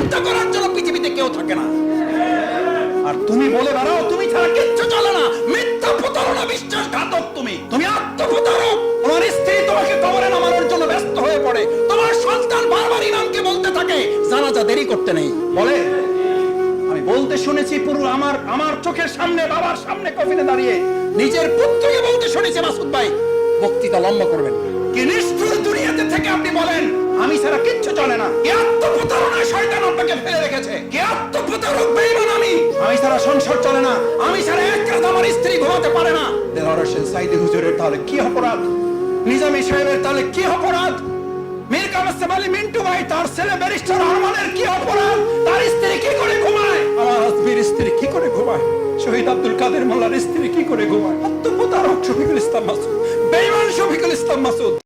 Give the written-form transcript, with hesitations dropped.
যুদ্ধ করার জন্য পৃথিবীতে কেউ থাকে না। আর তুমি বলে বেড়াও তুমি ছাড়া কিচ্ছু চলে না। মিথ্যা প্রতারণা, বিশ্বাসঘাতক। তুমি আত্মপ্রতারক। তোমার স্ত্রী তোমাকে কবরে নামানোর জন্য ব্যস্ত হয়ে পড়ে, তোমার সন্তান বারবার ইমামকে বলতে থাকে জানাজা দেরি করতে নেই। বলে আমি বলতে শুনেছি পুরো আমার চোখের সামনে, বাবার সামনে কফিনে দাঁড়িয়ে নিজের পুত্রকে বলতে শুনেছি মাসুদ ভাই বক্তৃতা লম্বা করবেন। কি নিষ্ঠুর দুনিয়াতে থেকে আপনি বলেন আমি ছাড়া কিচ্ছু চলে না। কি আত্মপ্রতারণায় শয়তান আপনাকে ফেলে রেখেছে। কি আত্মপ্রতারক বেঈমান। আমি ছাড়া সংসার চলে না, আমি ছাড়া এক রাত আমার স্ত্রী ঘুমাতে পারে না। দেলোয়ার হোসেন সাইদি হুজুরের তাহলে কি অপরাধ? নিজামী সাহেবের তাহলে কি অপরাধ? মীর কাসেম আলী মিন্টু ভাই তার ছেলে ব্যারিস্টার আরমানের কি অপরাধ? তার স্ত্রী কি করে ঘুমায়? আমার হাসবির স্ত্রী কি করে ঘুমায়? শহীদ আব্দুল কাদের মোল্লার স্ত্রী কি করে ঘুমায়? আত্মপ্রতারক শফিকুল ইসলাম মাসুদ, বেঈমান শফিকুল ইসলাম মাসুদ।